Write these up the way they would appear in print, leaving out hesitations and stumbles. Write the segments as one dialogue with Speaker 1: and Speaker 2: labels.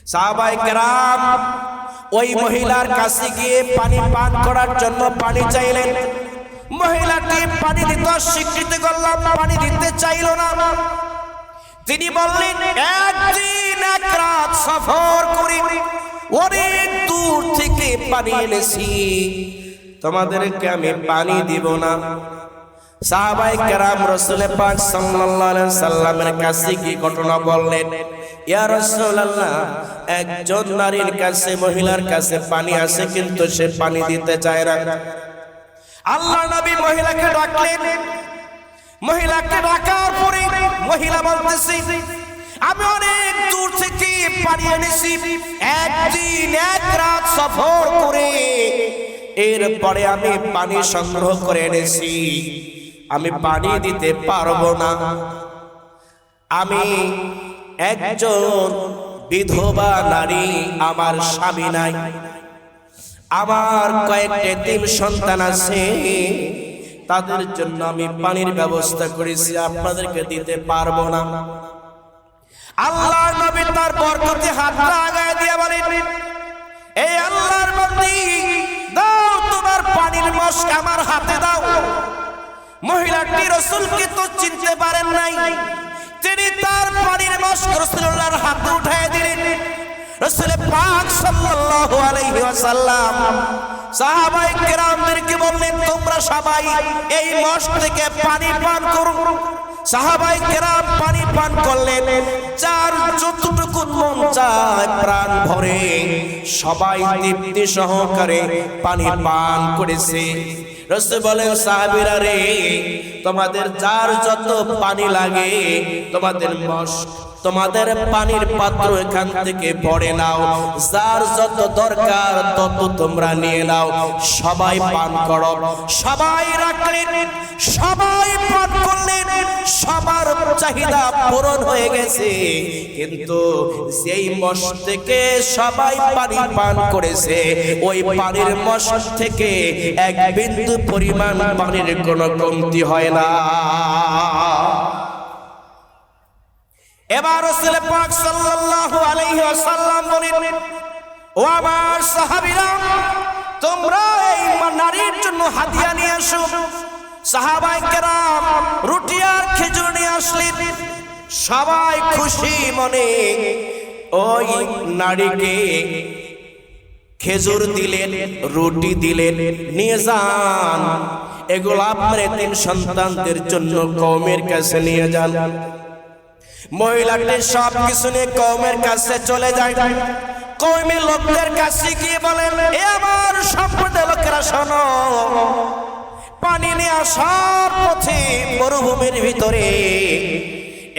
Speaker 1: সাহাবায়ে কেরাম ওই মহিলার কাছে গিয়ে পানি পান করার জন্য পানি চাইলেন। মহিলাটি পানি দিতে অস্বীকৃতি করলেন, পানি দিতে চাইল না। তিনি বললেন, একদিন এক রাত সফর করে অনেক দূর থেকে পানি এনেছি, তোমাদেরকে আমি পানি দিব না। সাহাবায়ে কেরাম রাসূল পাক সাল্লাল্লাহু আলাইহি সাল্লামের কাছে কি ঘটনা বললেন, ইয়া রাসূলুল্লাহ, একজন নারীর কাছে, মহিলার কাছে পানি আছে, কিন্তু সে পানি দিতে চায় না। আল্লাহ নবী মহিলাকে ডাকলেন। মহিলাকে ডাকার পরে মহিলা বলতেছে, আমি অনেক দূর থেকে পানি এনেছি, একদিন এক রাত সফর করে এরপরে আমি পানি সংগ্রহ করে এনেছি, আমি পানি দিতে পারবো না। আমি একজন বিধবা নারী, আমার স্বামী নাই, আমার কয়েকটা এতিম সন্তান আছে, তাদের জন্য আমি পানির ব্যবস্থা করেছি, আপনাদেরকে দিতে পারবো না। আল্লাহর নবী তার বরকতে হাত লাগায় দিয়ে বলেন, এই আল্লাহর বান্দি, দাও তোমার পানির মশক আমার হাতে দাও। মহিলাটি রাসূলকে তো চিনতে পারেন নাই, তিনি তার পানির মশক রাসূলুল্লাহর হাতে উঠায় দিলেন। রাসূল পাক সাল্লাল্লাহু আলাইহি ওয়াসাল্লাম সাহাবায়ে কেরামদেরকে বললেন, তোমরা সবাই এই মশক থেকে পানি পান করো। সাহাবায়ে কেরাম পানি পান করলেন, যার যতটুকু মন চায় প্রাণ ভরে সবাই তৃপ্তি সহকারে পানি পান করেছে। রাসূল বলেন, সাহাবীরা রে, তোমাদের যার যত পানি লাগে, তোমাদের মশক, তোমাদের পানির পাত্র এখান থেকে ভরে নাও, যার যত দরকার তত তোমরা নিয়ে নাও, সবাই পান করো। সবাই রাখলেন, সবাই পান করলেন, সবার চাহিদা পূরণ হয়ে গেছে। কিন্তু যেই মশক থেকে সবাই পানি পান করেছে, ওই পানির মশক থেকে এক বিন্দু পরিমাণ পানির কোনো কমতি হয় না। এবার রাসূল পাক সাল্লাল্লাহু আলাইহি ওয়াসাল্লাম বলেন, ও আমার সাহাবীরা, তোমরা এই নারীর জন্য হাদিয়া নিয়ে আসো। সাহাবায়ে কেরাম রুটি আর খেজুর নিয়ে আসলেন। সবাই খুশি মনে ওই নারীকে খেজুর দিলেন, রুটি দিলেন, নিয়ে যান, এগুলো আপনার এতিম সন্তানদের জন্য কওমের কাছে নিয়ে যান। মহিলাটি সব কিছু নিয়ে কওমের কাছে চলে যায়। কওমের লোকদের কাছে গিয়ে বলেন, এ আমার সম্প্রদায়ের লোকেরা শোনো, পানি নিয়ে আসার পথে মরুভূমির ভিতরে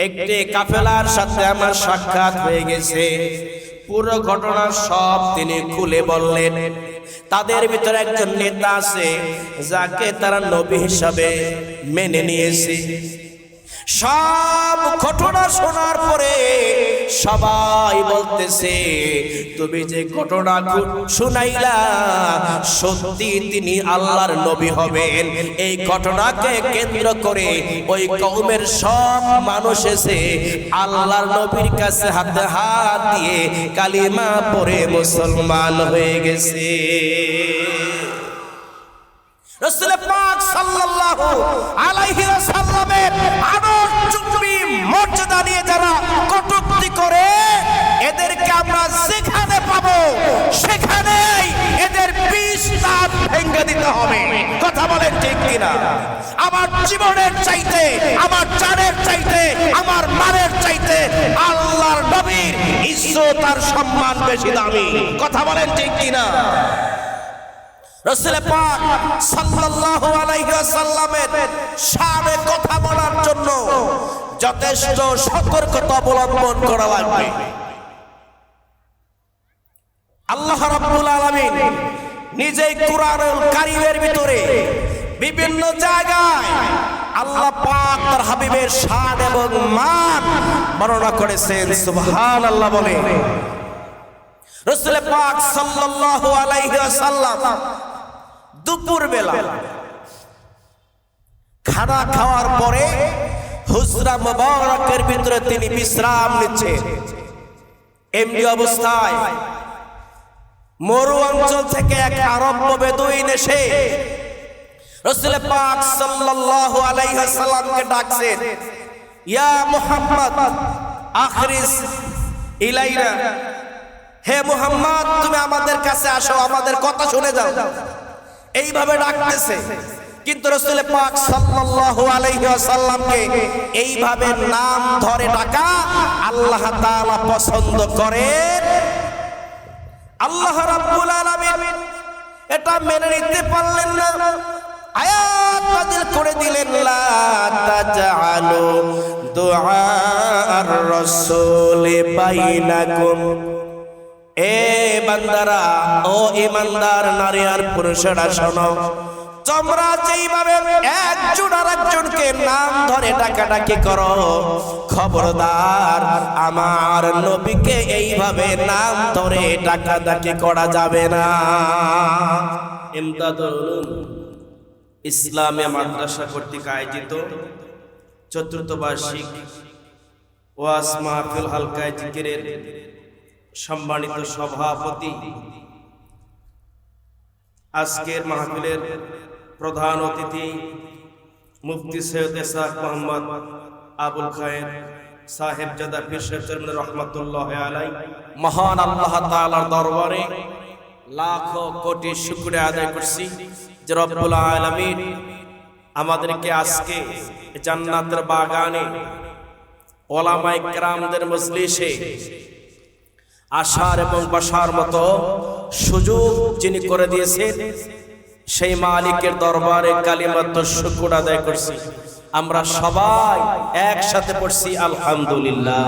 Speaker 1: একটি কাফেলার সাথে আমার সাক্ষাৎ হয়ে গেছে। পুরো ঘটনা সব তিনি খুলে বললেন। তাদের ভিতরে একজন নেতা আছে, যাকে তারা নবী হিসাবে মেনে নিয়েছে। সব ঘটনা শোনার পরে সবাই বলতেছে, তুমি যে ঘটনা শুনাইলা, সত্যি তিনি আল্লাহর নবী হবেন। এই ঘটনাকে কেন্দ্র করে ওই কওমের সব মানুষ এসে আল্লাহর নবীর কাছে হাতে হাত দিয়ে কালিমা পড়ে মুসলমান হয়ে গেছে। রাসূল পাক সাল্লাল্লাহু আলাইহি ওয়াসাল্লামের আদর্শচুম্বী মর্যাদা নিয়ে যারা কটূক্তি করে, এদেরকে আমরা যেখানে পাবো সেখানেই এদের বিষ দাঁত ভেঙে দিতে হবে। কথা বলেন ঠিক কিনা? আমার জীবনের চাইতে, আমার জানের চাইতে, আমার মানের চাইতে আল্লাহর নবীর ইজ্জত আর সম্মান বেশি দামি। কথা বলেন ঠিক কিনা? রাসূল পাক সাল্লাল্লাহু আলাইহি ওয়াসাল্লামের শানে কথা বলার জন্য যথেষ্ট সতর্কতা অবলম্বন করা লাগবে। আল্লাহ রাব্বুল আলামিন নিজেই কুরআনুল কারীমের ভিতরে বিভিন্ন জায়গায় আল্লাহ পাক তার হাবিবের শান এবং মান বর্ণনা করেছেন। সুবহানাল্লাহ বলে রাসূল পাক সাল্লাল্লাহু আলাইহি ওয়াসাল্লাম দুপুর বেলা খানা খাওয়ার পরে হুজরা মুবারকের ভিতরে তিনি বিশ্রাম নিচ্ছেন। এমনি অবস্থায় মরু অঞ্চল থেকে এক আরব বেদুইন এসে রাসূল পাক সাল্লাল্লাহু আলাইহি ওয়াসাল্লামকে ডাকছেন, ইয়া মুহাম্মদ আখরিস ইলাইনা, হে মুহাম্মদ তুমি আমাদের কাছে আসো, আমাদের কথা শুনে যাও। এইভাবে ডাকতেছে, কিন্তু রাসূল পাক সাল্লাল্লাহু আলাইহি ওয়াসাল্লামকে এইভাবে নাম ধরে ডাকা আল্লাহ তাআলা পছন্দ করেন। আল্লাহ রাব্বুল আলামিন এটা মেনে নিতে পারলেন না, আয়াত নাযিল করে দিলেন, লা তাজআলু দুআআর রাসূলি বাইনাকুম। এ বান্দারা, ও ঈমানদার নারী আর পুরুষেরা শোনো, তোমরা যেইভাবে একজন আরেকজনকে নাম ধরে ডাকাডাকি করো, খবরদার আমার নবীকে এইভাবে নাম ধরে ডাকাডাকি করা যাবে না। ইমদাদুল উলুম ইসলামিয়া মাদ্রাসা কর্তৃক আয়োজিত চতুর্থ বার্ষিক ওয়াজ মাহফিল হালকায়ে জিকিরের সম্মানিত সভাপতি, আজকের মাহফিলের প্রধান অতিথি মুফতি সৈয়দ ইসহাক মোহাম্মদ আবুল খায়ের সাহেবজাদা পীর সাহেব চরমনাই রহমাতুল্লাহ আলাইহি, মহান আল্লাহ তাআলার দরবারে লাখো কোটি শুকরিয়া আদায় করছি যে রব্বুল আলামিন আমাদেরকে আজকে জান্নাতের বাগানে ওলামায়ে কেরামদের মজলিসে আসার এবং বসার মতো সুযোগ যিনি করে দিয়েছেন, সেই মালিকের দরবারে কালিমাতুশ শুকর আদায় করছি। আমরা সবাই একসাথে পড়ছি আলহামদুলিল্লাহ।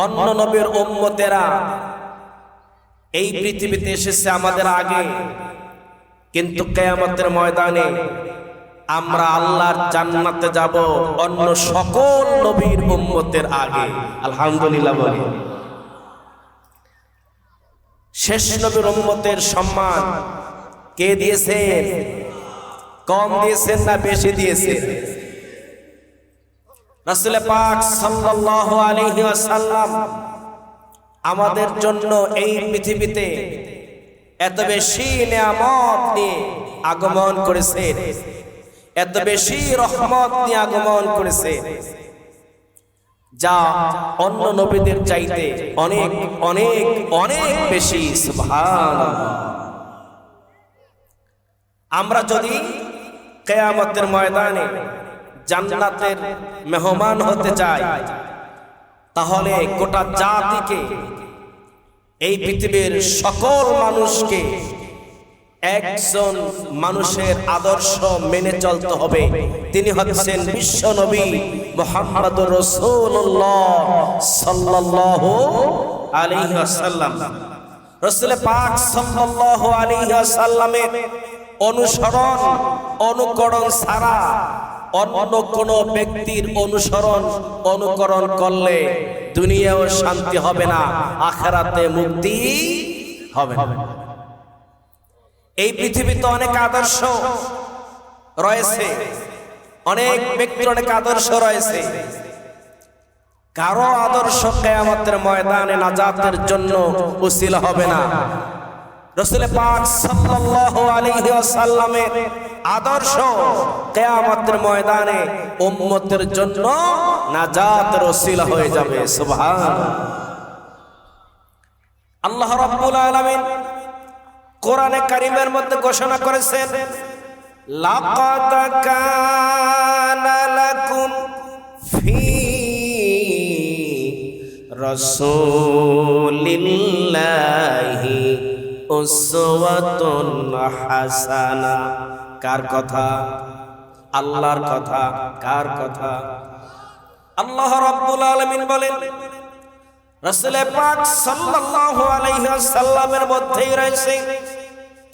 Speaker 1: অন্য নবীর উম্মতেরা এই পৃথিবীতে এসেছে আমাদের আগে, কিন্তু কিয়ামতের ময়দানে আমরা আল্লাহর জান্নাতে যাব অন্য সকল নবীর উম্মতের আগে। আলহামদুলিল্লাহ বলি। শেষ নবীর উম্মতের সম্মান কে দিয়েছেন? কম দিয়েছেন না বেশি দিয়েছেন? রাসূল পাক সাল্লাল্লাহু আলাইহি ওয়াসাল্লাম আমাদের জন্য এই পৃথিবীতে এত বেশি নিয়ামত নিয়ে আগমন করেছেন, এত বেশি রহমত নিয়ে আগমন করেছে, যা অন্য নবীদের চাইতে অনেক অনেক অনেক বেশি। সুবহানাল্লাহ। আমরা যদি কিয়ামতের ময়দানে জান্নাতের মেহমান হতে চাই, তাহলে গোটা জাতিকে, এই পৃথিবীর সকল মানুষকে একজন মানুষের আদর্শ মেনে চলতে হবে। তিনি হচ্ছেন বিশ্ব নবী মুহাম্মদুর রাসূলুল্লাহ সাল্লাল্লাহু আলাইহি ওয়াসাল্লাম। রাসূল পাক সাল্লাল্লাহু আলাইহি ওয়াসাল্লামের অনুসরণ অনুকরণ ছাড়া অন্য কোন ব্যক্তির অনুকরণ করলে দুনিয়াও শান্তি হবে না, আখিরাতে মুক্তি হবে না। এই পৃথিবীতে অনেক আদর্শ রয়েছে, অনেক ব্যক্তির অনেক আদর্শ রয়েছে, কারো আদর্শ কিয়ামতের ময়দানে নাজাতের জন্য উসিলা হবে না। রাসূল পাক সাল্লাল্লাহু আলাইহি ওয়াসাল্লামের আদর্শ কিয়ামতের ময়দানে উম্মতের জন্য নাজাতের উসিলা হয়ে যাবে। সুবহানাল্লাহ। আল্লাহ রাব্বুল আলামিন কোরআনে কারীমের মধ্যে ঘোষণা করেছেন, লাকাদ কানা লাকুম ফি রাসূলিল্লাহি উসওয়াতুন হাসানা। কার কথা? আল্লাহর কথা। কার কথা? আল্লাহ রাব্বুল আলামিন বলেন, রাসূল পাক সাল্লাল্লাহু আলাইহি ওয়াসাল্লামের মধ্যেই রয়েছে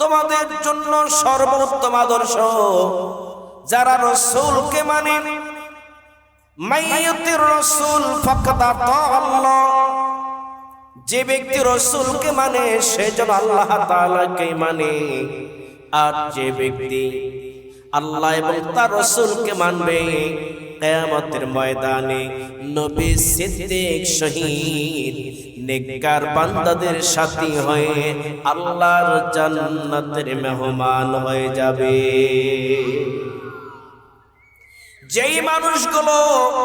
Speaker 1: তোমাদের জন্য সর্বোত্তম আদর্শ। যারা রাসূলকে মানে, মাইয়ুতির রাসূল ফাকাদ আল্লাহ, যে ব্যক্তি রাসূলকে মানে সে যেন আল্লাহ তাআলাকে মানে। আর যে ব্যক্তি আল্লাহ এবং তার রাসূলকে মানবে কিয়ামতের ময়দানে নবী সিদ্দিক শহীদ নেককার বান্দাদের সাথী হয়ে আল্লাহর জান্নাতের মেহমান হয়ে যাবে। যেই মানুষগুলো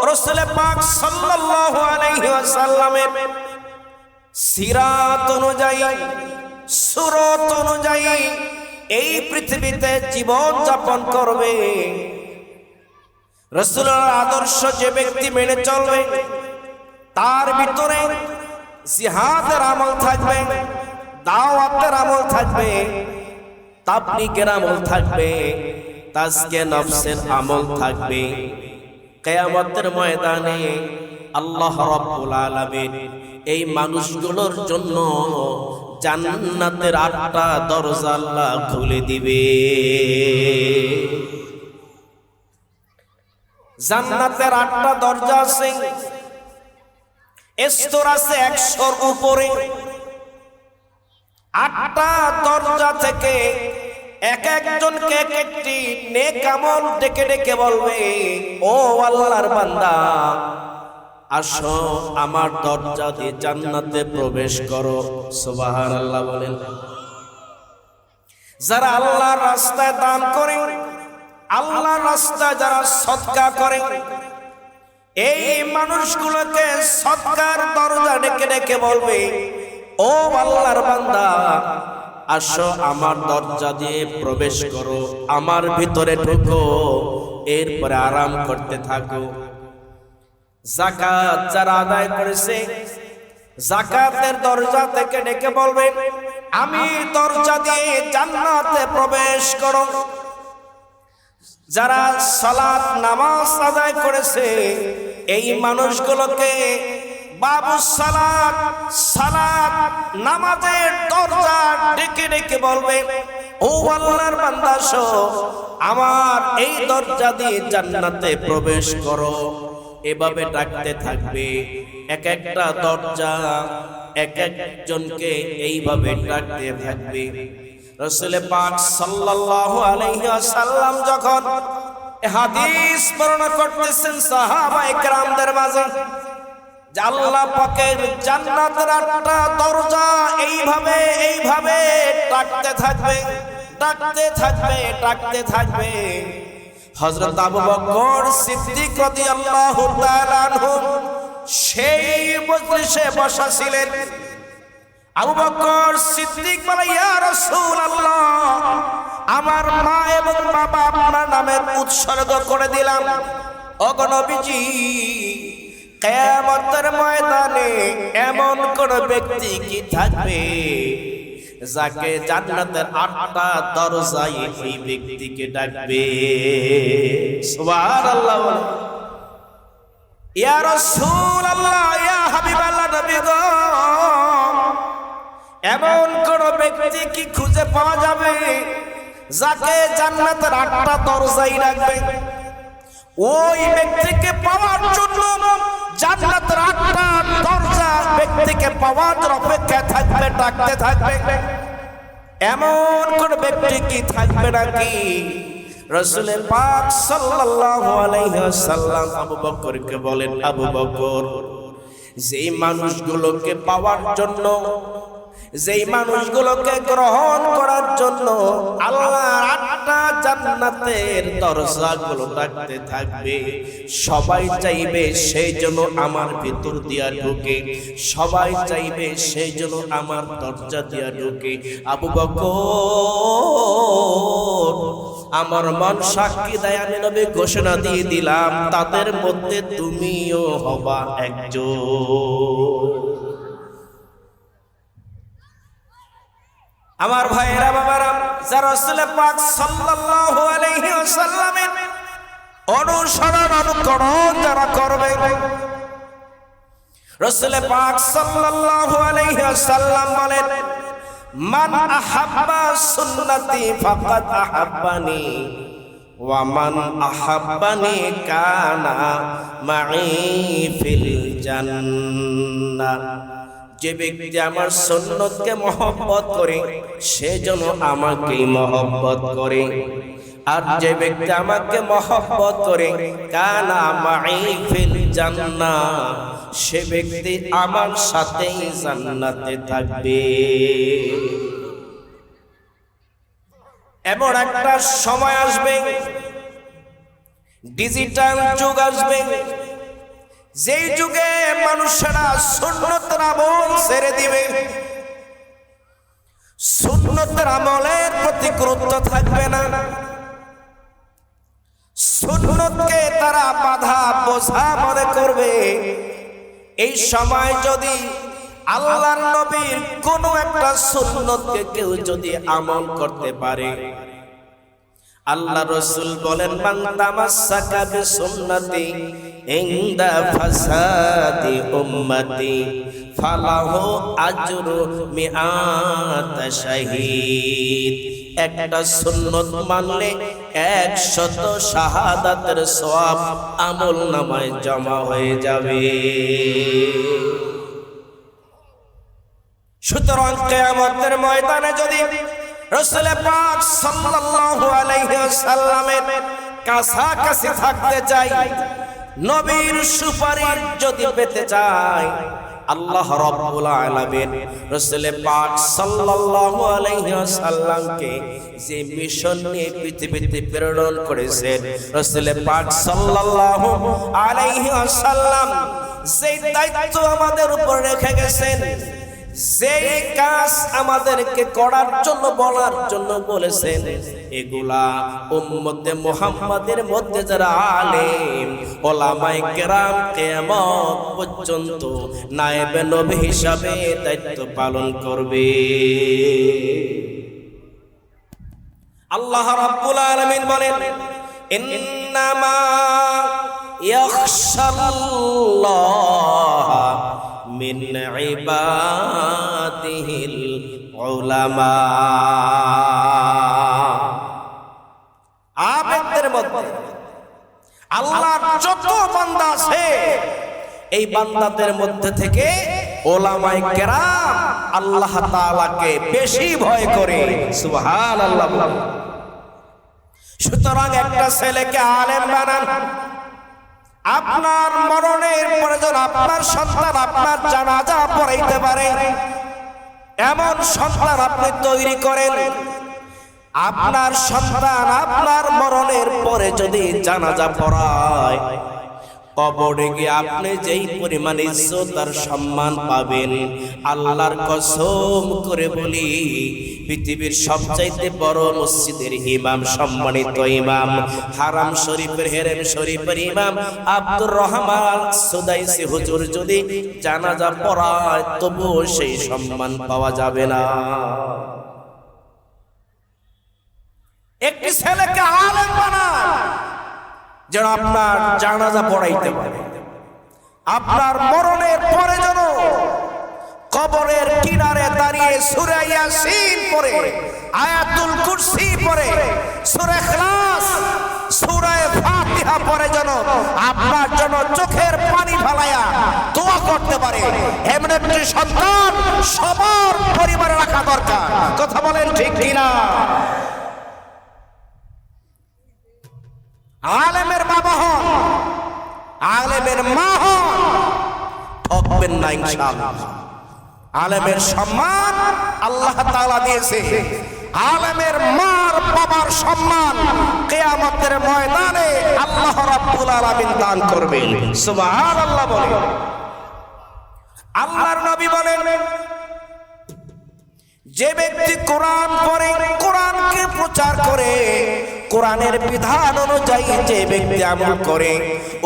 Speaker 1: রাসূল পাক সাল্লাল্লাহু আলাইহি ওয়াসাল্লামের সিরাত অনুযায়ী সুরত অনুযায়ী এই পৃথিবীতে জীবন যাপন করবে, রাসূলের আদর্শ যে ব্যক্তি মেনে চলবে, তার ভিতরে জিহাদের আমল থাকবে, দাওয়াতের আমল থাকবে, তাবলীগের আমল থাকবে, তাজকিয়ে নফসের আমল থাকবে। কিয়ামতের ময়দানে আল্লাহ রাব্বুল আলামিন এই মানুষগুলোর জন্য জান্নাতের 8টা দরজা আল্লাহ খুলে দিবে। জান্নাতের 8টা দরজা আছে, স্তর আছে 100-র উপরে। 8টা দরজা থেকে এক একজনকে এক একটি নেক আমল ডেকে ডেকে বলবে, ও আল্লাহর বান্দা, আসো আমার দরজা দিয়ে জান্নাতে প্রবেশ করো। সুবহানাল্লাহ বলেন। যারা আল্লাহর রাস্তায় দান করে, আল্লাহর রাস্তায় যারা সদকা করে, এই মানুষগুলোকে সদকার দরজা ডেকে ডেকে বলবে, ও আল্লাহর বান্দা, আসো আমার দরজা দিয়ে প্রবেশ করো, আমার ভিতরে ঢুকো, এরপরে আরাম করতে থাকো। যাকাত যারা আদায় করেছে, যাকাতের দরজা থেকে ডেকে বলবে, আমি দরজা দিয়ে জান্নাতে প্রবেশ করো। যারা সালাত নামাজ আদায় করেছে, এই মানুষগুলোকে বাবু সালাত সালাত নামাজের দরজা ডেকে ডেকে বলবে, ও আল্লাহর বান্দা, আমার এই দরজা দিয়ে জান্নাতে প্রবেশ করো। এভাবে ডাকতে থাকবে। এক একটা দরজা এক একজনকে এইভাবে ডাকতে থাকবে। রাসূল পাক সাল্লাল্লাহু আলাইহি ওয়াসাল্লাম যখন হাদিস বর্ণনা করতেছেন সাহাবায়ে কেরামদের মাঝে, যে আল্লাহ পাকের জান্নাতের 8টা দরজা এইভাবে এইভাবে ডাকতে থাকবে, ডাকতে থাকবে, ডাকতে থাকবে। হযরত আবু বকর সিদ্দিক রাদিয়াল্লাহু তাআলা আনহু সেই মজলিসে বসা ছিলেন। আবু বকর সিদ্দিক বলে, ইয়া রাসূলুল্লাহ, আমার মা এবং বাবা আপনার নামে উৎসর্গ করে দিলাম। ওগো নবীজি, কিয়ামতের ময়দানে এমন কোন ব্যক্তি কি থাকবে যাকে জান্নাতের 8টা দরজায় এই ব্যক্তিকে ডাকবে? সুবহানাল্লাহ। ইয়া রাসূলুল্লাহ, ইয়া হাবিবাল্লাহ, নবী গো, এমন কোন ব্যক্তি কি খুঁজে পাওয়া যাবে যাকে জান্নাতের 8টা দরজায় ডাকবে? ওই ব্যক্তিকে পাওয়ার জন্য জান্নাতের 8টা দরজা ব্যক্তিকে পাওয়ার অপেক্ষায় থাকবে, ডাকতে থাকবে। এমন কোন ব্যক্তি কি থাকবে নাকি? রাসূল পাক সাল্লাল্লাহু আলাইহি ওয়াসাল্লাম আবু বকরকে বলেন, আবু বকর, যেই মানুষগুলোকে পাওয়ার জন্য, যেই মানুষগুলোকে গ্রহণ করার জন্য আল্লাহর 8টা জান্নাতের দরজাগুলো ডাকতে থাকবে, সবাই চাইবে সেই জন্য আমার ভিতর দিয়া ঢুকে, সবাই চাইবে সেই জন্য আমার দরজা দিয়া ঢুকে। আবু বকর, আমার মন সাক্ষী দেয়, আমি নবী ঘোষণা দিয়ে দিলাম, তাদের মধ্যে তুমিও হবা একজন। আমার ভাইরা বাবারা, যারা রাসূল পাক সাল্লাল্লাহু আলাইহি ওয়াসাল্লামের অনুসরণ অনুকরণ যারা করবে, রাসূল পাক সাল্লাল্লাহু আলাইহি ওয়াসাল্লাম বলেন, মান আহাব্বা সুন্নতি ফাকাদ আহাব্বানি ওয়া মান আহাব্বানি কানা মাই ফিল জান্নাহ। যে ব্যক্তি আমার সুন্নতকে মহব্বত করে, সে যেন আমাকে মহব্বত করে। আর যে ব্যক্তি আমাকে মহব্বত করে কানা মাই ফিল জান্নাহ, সে ব্যক্তি আমার সাথেই জান্নাতে থাকবে। এমন একটা সময় আসবে, ডিজিটাল যুগ আসবে, যেই যুগে মানুষেরা সুন্নতের আমল ছেড়ে দিবে, সুন্নতের আমলের প্রতি গুরুত্ব থাকবে না, সুন্নতকে তারা বাধা বোঝা মনে করবে। এই সময় যদি আল্লাহর নবীর কোন একটা সুন্নতকে কেউ যদি আমল করতে পারে, আল্লাহ রাসূল বলেন মান তামাসসাকা বিসুন্নতি ইনদা ফাসাদি উম্মতি ফালাহু আজরু মিআত শাহীদ। একটা সুন্নত মানলে 100 শাহাদাতের সওয়াব আমলনামায় জমা হয়ে যাবে। সুতরাং কিয়ামতের ময়দানে যদি রাসূল পাক সাল্লাল্লাহু আলাইহি ওয়াসাল্লামের কাছাকাছি থাকতে চাই, নবীর সুপারিশ যদি পেতে চাই, আল্লাহ রাব্বুল আলামিন রাসূল পাক সাল্লাল্লাহু আলাইহি ওয়াসাল্লামকে যে মিশন নিয়ে পৃথিবীতে প্রেরণ করেছেন, রাসূল পাক সাল্লাল্লাহু আলাইহি ওয়াসাল্লাম যে দায়িত্ব আমাদের উপর রেখে গেছেন, যেই কাজ আমাদেরকে করার জন্য বলার জন্য বলেছেন, এগুলা উম্মতে মুহাম্মাদের মধ্যে যারা আলেম ওলামায়ে কেরাম কিয়ামত পর্যন্ত নায়েবে নবী হিসাবে দায়িত্ব পালন করবে। আল্লাহ রাব্বুল আলামিন বলেন ইন্নামা ইয়াখশাল্লাহ মিন ইবাদিহিল উলামা। আবেদদের মধ্যে আল্লাহর যত বান্দা আছে, এই বান্দাদের মধ্যে থেকে ওলামায়ে কেরাম আল্লাহ তাআলাকে বেশি ভয় করে। সুবহানাল্লাহ। সুতরাং একটা ছেলেকে আলেম বানান, আপনার মরণের পরে যেন আপনার সন্তান আপনার জানাজা পড়াইতে পারে এমন সন্তান আপনি তৈরি করেন। আপনার সন্তান আপনার মরণের পরে যদি জানাজা পড়ায়, কবরে গিয়ে আপনি যেই পরিমাণ ইজ্জত আর সম্মান পাবেন, আল্লাহর কসম করে বলি, পৃথিবীর সবচাইতে বড় মসজিদের ইমাম, সম্মানিত ইমাম, হারাম শরীফের হেরেম শরীফের ইমাম আব্দুর রহমান সুদাইসি হুজুর যদি জানাজা পড়ায়, তবুও সেই সম্মান পাওয়া যাবে না। একটি ছেলেকে আলেম বানান যেন আপনার জানাজা পড়াইতে পারে, আপনার মরণের পরে যেন কবরের কিনারে দাঁড়িয়ে সূরা ইয়াসিন পড়ে, আয়াতুল কুরসি পড়ে, সূরা ইখলাস, সূরা ফাতিহা পড়ে যেন আপনার জন্য চোখের পানি ফেলায়া দোয়া করতে পারে। এমন একটি সন্তান সবার পরিবারে রাখা দরকার। কথা বলেন ঠিক কিনা? আলেমের বাবা হন, আলেমের মা হন, ঠকবেন না ইনশাআল্লাহ। আলেমের সম্মান আল্লাহ তাআলা দিয়েছে, আলেমের মার বাবার সম্মান কিয়ামতের ময়দানে আল্লাহ রাব্বুল আলামিন দান করবেন। সুবহানাল্লাহ বলেন। আল্লাহর নবী বলেন, যে ব্যক্তি কোরআন পড়ে, কোরআনকে প্রচার করে, কোরআনের বিধান অনুযায়ী যে ব্যক্তি আমল করে,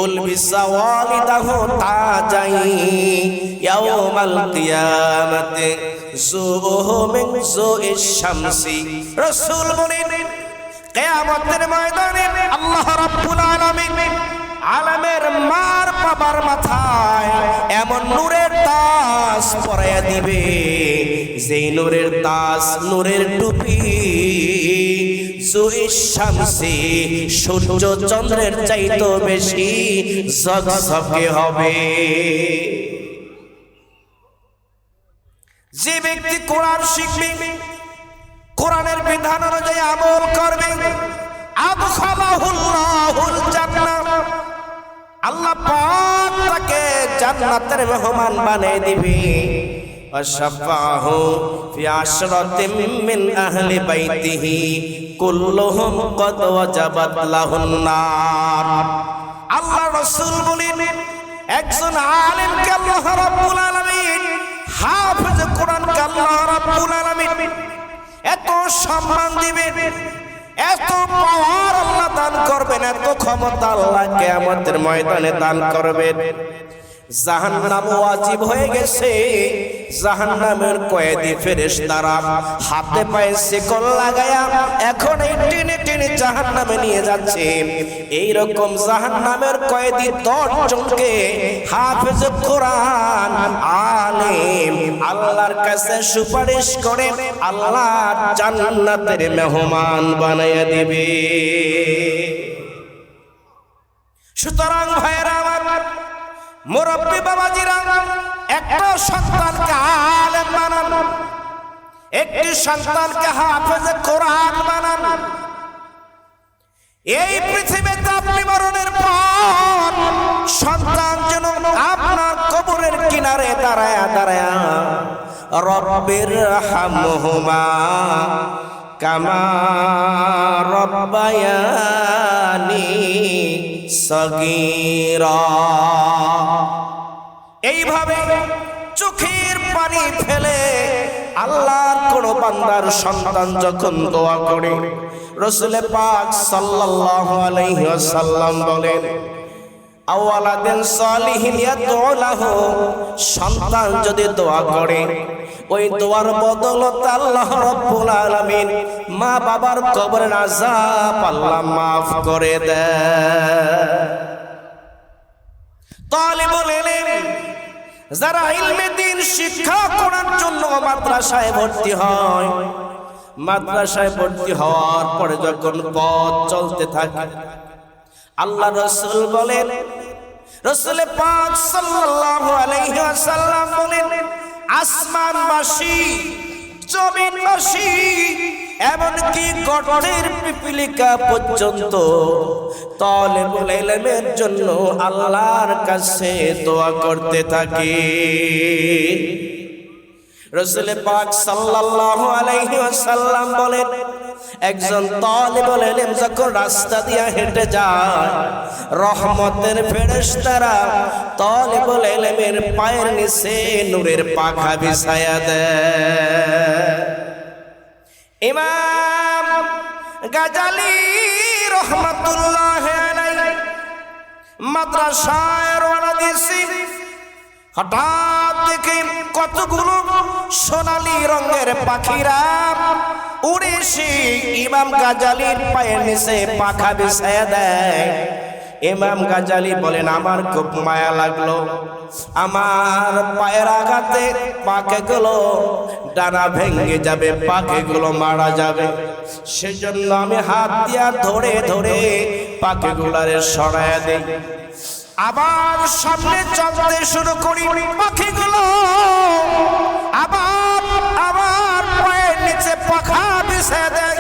Speaker 1: উলবিসা ওয়ালিদাহু তাজাই ইয়াউমাল কিয়ামাতে যুহু মিন যুইশ শামসি। রাসূল বলেন, কিয়ামতের ময়দানে আল্লাহ রাব্বুল আলামিন আলেমের মার বাবার মাথায় এমন নূরের তাজ পরাইয়া দিবে, যেই নূরের তাজ, নূরের টুপি যুইশ শামসি, সূর্য চন্দ্রের চাইতে বেশি ঝকঝকে হবে। যে ব্যক্তি কোরআন শিখবে, কোরআনের বিধান অনুযায়ী আমল করবে, আদখালাহুল্লাহুল জান্নাহ, আল্লাহ পাক তাকে জান্নাতের মেহমান বানিয়ে দিবে। ওয়াশফাহু ফি আশরাতিন মিন আহলি বাইতিহি কুল্লুহুম ক্বাদ ওয়াজাবাত লাহুন নার। আল্লাহ রাসূল বলেন, একজন আলেমকে আল্লাহ রাব্বুল আলামিন, হাফেজ কোরআনকে আল্লাহ রাব্বুল আলামিন এত সম্মান দিবেন, এত পাওয়ার আল্লাহ দান করবেন, এত ক্ষমতা আল্লাহ কিয়ামতের ময়দানে দান করবেন। জাহান্নাম ওয়াজিব হয়ে গেছে, জাহান্নামের কয়েদি ফেরেশতারা হাতে পায়ে শিকল লাগায়া এখন এই টেনে টেনে জাহান্নামে নিয়ে যাচ্ছে। এই রকম জাহান্নামের কয়েদি 10 জনকে হাফেজ কোরআন আলেম আল্লাহর কাছে সুপারিশ করে আল্লাহ জান্নাতের মেহমান বানায়া দিবে। সুতরাং ভাইরা আমার, মুরব্বী বাবাজিরা, একটা সন্তানকে আলেম বানান, একটি সন্তানকে হাফেজ কোরআন বানান। এই পৃথিবীতে আপনি মরণের পর সন্তান যেন আপনার কবরের কিনারে দাঁড়ায়া দাঁড়ায়া রব্বির হামহুমা কামা রব্বায়ানি সগীরা, এইভাবে চোখের পানি ফেলে আল্লাহর কোন বান্দার সন্তান যখন দোয়া করে, রাসূল পাক সাল্লাল্লাহু আলাইহি ওয়াসাল্লাম বলেন, আওয়ালাদিন সালিহিন ইয়াদউ লাহু, সন্তান যদি দোয়া করে ওই দোয়ার বদৌলতে আল্লাহ রাব্বুল আলামিন মা বাবার কবরের আযাব আল্লাহ মাফ করে দেয়। তালিবুল ইলম, যারা ইলমে দ্বীন শিক্ষা করার জন্য মাদ্রাসায় ভর্তি হয়, মাদ্রাসায় ভর্তি হওয়ার পরে যখন পথ চলতে থাকে, আল্লাহ রাসূল বলেন, রাসূল পাক সাল্লাল্লাহু আলাইহি ওয়াসাল্লাম বলেন, আসমানবাসী, জমিনবাসী, এমনকি গর্তের পিপীলিকা পর্যন্ত তালিবুল ইলমের জন্য আল্লাহর কাছে দোয়া করতে থাকে। রাসূল পাক সাল্লাল্লাহু আলাইহি ওয়াসাল্লাম বলেন, একজন তালিবুল ইলম যখন রাস্তা দিয়ে হেঁটে যায়, রহমতের ফেরেশতারা তালিবুল ইলমের পায়ের নিচে নূরের পাখা বিছায়া দেয়। ইমাম গাজালি রহমাতুল্লাহ আলাইহি মাদ্রাসায় রওনা দিয়েছেন, হঠাৎ দেখে কতগুলো সোনালী রঙের পাখিরা উড়ে এসে ইমাম গাজালির পায়ের নিচে পাখা বিছায়া দেয়। ইমাম গাজালি বলেন, আমার খুব মায়া লাগলো, আমার পায়ের আঘাতে পাখিগুলো ডানা ভেঙে যাবে, পাখিগুলো মারা যাবে, সেজন্য আমি হাত দিয়া ধরে ধরে পাখিগুলারে সরায়া দেই। আবার সামনে চলতে শুরু করি, পাখিগুলো আবার আবার পায়ের নিচে পাখা বিছিয়ে দেয়,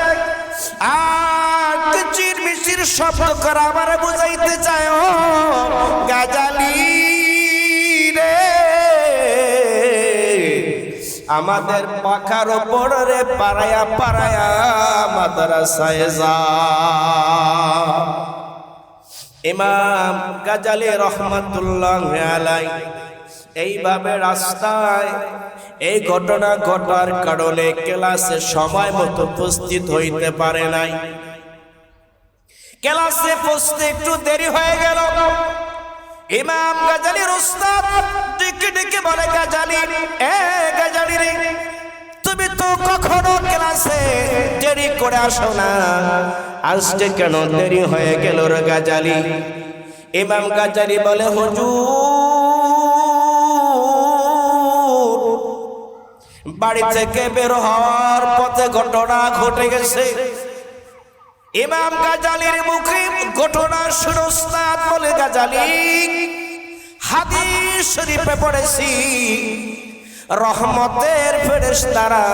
Speaker 1: আর কিচির মিচির শব্দ করে আমার বুঝাইতে চায়, ও গাজালি রে, আমাদের পাখার ওপর রে পাড়ায়া পাড়ায়া মাদ্রাসায় যা। ইমাম গাজালি রহমাতুল্লাহ আলাইহি এইভাবে রাস্তায় এই ঘটনা ঘটার কারণে ক্লাসে সময় মতো উপস্থিত হইতে পারে নাই। ক্লাসে পৌঁছতে একটু দেরি হয়ে গেল। ইমাম গাজালির উস্তাদ ডেকে ডেকে বলে, গাজালি, এ গাজালি রে, তুমি তো কখনো ক্লাসে দেরি করে আসো না, আজকে কেন দেরি হয়ে গেল রে গাজালি? ইমাম গাজালি বলে, হুজুর, বাড়ি থেকে বের হওয়ার পথে ঘটনা ঘটে গেছে। ইমাম গাজালির মুখে ঘটনা শুনে উস্তাদ বলে, গাজালি, হাদিস শরীফে পড়েছি, রহমতের ফেরেশতারা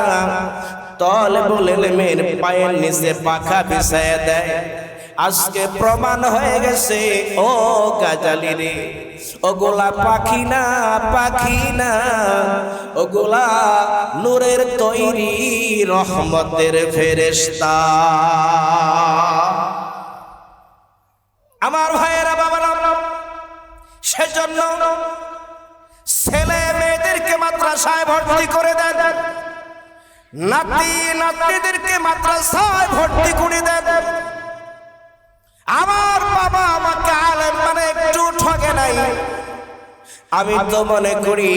Speaker 1: তালিবুল ইলমের পায়ের নিচে পাখা বিছায়া দেয়, আজকে প্রমাণ হয়ে গেছে ও গাজালি রে, ওগুলা পাখি না, পাখি না, ওগুলা নূরের তৈরি রহমতের ফেরেশতা। আমার ভাইয়েরা বাবারা, সেজন্য ছেলে মেয়েদেরকে মাদ্রাসায় ভর্তি করে দেন, নাতি নাতনিদেরকে মাদ্রাসায় ভর্তি করে দেন। আমার বাবা আমাকে আলেম মানে একটু ঠকে নাই। আমি তো মনে করি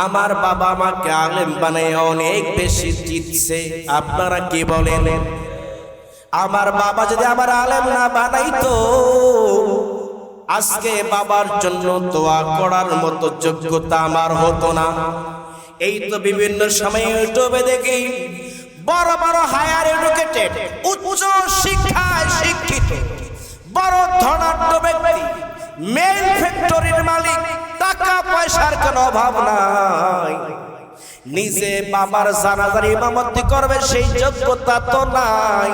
Speaker 1: আমার বাবা আমাকে আলেম বানায় অনেক বেশি জিতছে। আপনারা কি বলেন? আমার বাবা যদি আমার আলেম না বানাইতো, আজকে বাবার জন্য দোয়া করার মতো যোগ্যতা আমার হতো না। এই তো বিভিন্ন সময় ইউটিউবে দেখি বড় বড় হায়ার এডুকেটেড, উচ্চ শিক্ষায় শিক্ষিত বড় ধনাঢ্য ব্যক্তি, মেইন ফ্যাক্টরির মালিক, টাকা পয়সার কোনো অভাব নাই, নিজে বাবার জানাজার ইমামতি করবে সেই যোগ্যতা তো নাই।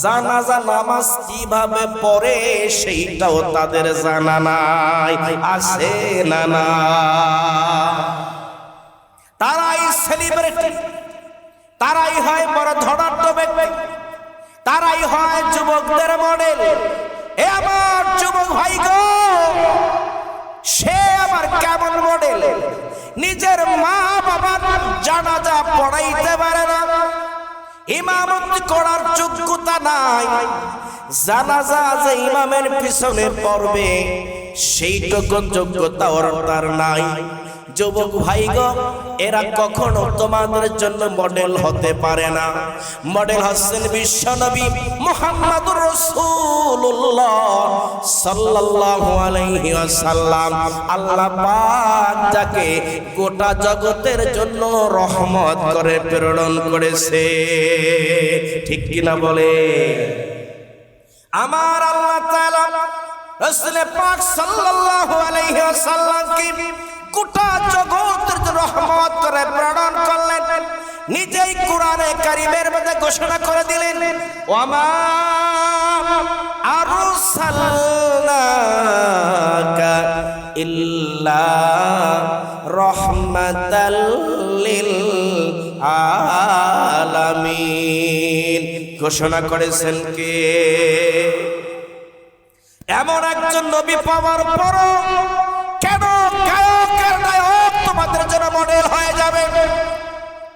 Speaker 1: জানাজা নামাজ কিভাবে পড়ে সেইটাও তাদের জানা নাই। আছে না না? তারাই সেলিব্রিটি, তারাই হয় বড় ধনাঢ্য ব্যক্তি, তারাই হয় যুবকদের মডেল। এ আমার যুবক ভাই গো, সে আবার কেমন মডেল? নিজের মা বাবার জানাজা পড়াইতে পারে না, ইমামতি করার যোগ্যতা নাই, জানাজা যে ইমামের পিছনে পড়বে সেইটুকু যোগ্যতা ওর তার নাই। যুবক ভাই গো, এরা কখনো তোমাদের জন্য মডেল হতে পারে না। মডেল হচ্ছেন বিশ্বনবী মুহাম্মদুর রাসূলুল্লাহ সাল্লাল্লাহু আলাইহি ওয়াসাল্লাম। আল্লাহ পাক যাকে গোটা জগতের জন্য রহমত করে প্রেরণ করেছে। ঠিক কিনা বলে? আমার আল্লাহ তাআলা রাসূল পাক সাল্লাল্লাহু আলাইহি ওয়াসাল্লামকে গোটা জগতের রহমত করে প্রেরণ করলেন। নিজেই কোরআনে কারীমের মধ্যে ঘোষণা করে দিলেন, ওয়ামা আরসালনাকা ইল্লা রাহমাতাল লিল আলামিন। ঘোষণা করেছেন কে? এমন একজন নবী পাওয়ার পরও কেন গায়কের নায়ক তোমাদের জন্য মডেল হয়ে যাবে?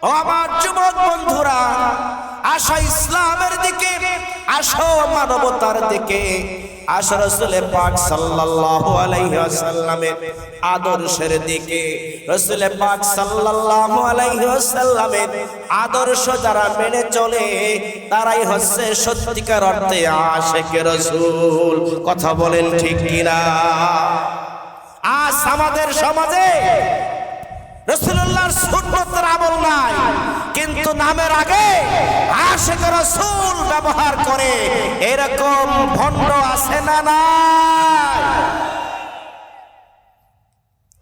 Speaker 1: ও আমার যুবক বন্ধুরা, আসো ইসলামের দিকে, আসো মানবতার দিকে, আসো রাসূল পাক সাল্লাল্লাহু আলাইহি ওয়াসাল্লামের আদর্শের দিকে। রাসূল পাক সাল্লাল্লাহু আলাইহি ওয়াসাল্লামের আদর্শ যারা মেনে চলে তারাই হচ্ছে সত্যিকার অর্থে আশিকে রাসূল। কথা বলেন ঠিক কিনা? আজ আমাদের সমাজে রাসূলুল্লাহর সুন্নতের আমল নাই, কিন্তু নামের আগে আশিকে রাসূল ব্যবহার করে এরকম ভণ্ড আছে না নাই?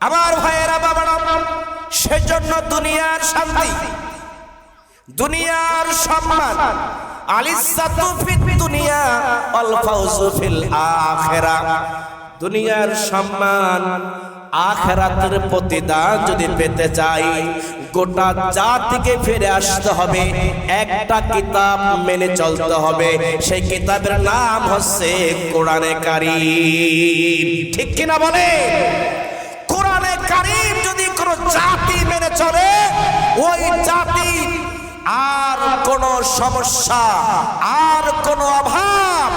Speaker 1: আমার ভাইয়েরা বাবারা, সেজন্য দুনিয়ার শান্তি, দুনিয়ার সম্মান, আলিজ্জাতু ফিদ দুনিয়া ওয়াল ফাউজু ফিল আখিরাহ, দুনিয়ার সম্মান আখিরাতের প্রতিদান যদি পেতে চাই, গোটা জাতিকে ফিরে আসতে হবে, একটা কিতাব মেনে চলতে হবে। সেই কিতাবের নাম হচ্ছে কোরআনে কারীম। ঠিক কিনা বলে? কোরআনে কারীম যদি কোনো জাতি মেনে চলে, ওই জাতি আর কোনো সমস্যা, আর কোনো অভাব,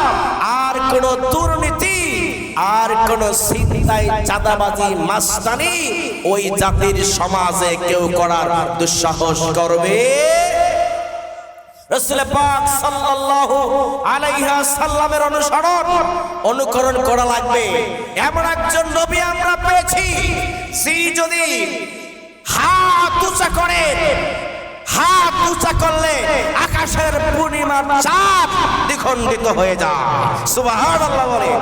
Speaker 1: আর কোনো দুর্নীতি, আর কোন চিন্তায় চাঁদাবাজি মাস্তানি ওই জাতির সমাজে কেউ করার দুঃসাহস করবে? রাসূল পাক সাল্লাল্লাহু আলাইহি ওয়াসাল্লামের অনুকরণ করা লাগবে। এমন একজন নবী আমরা পেয়েছি, যিনি যদি হাত উঁচা করে, হাত উঁচা করলে আকাশের পূর্ণিমার চাঁদ দ্বিখণ্ডিত হয়ে যায়। সুবহানাল্লাহ বলে।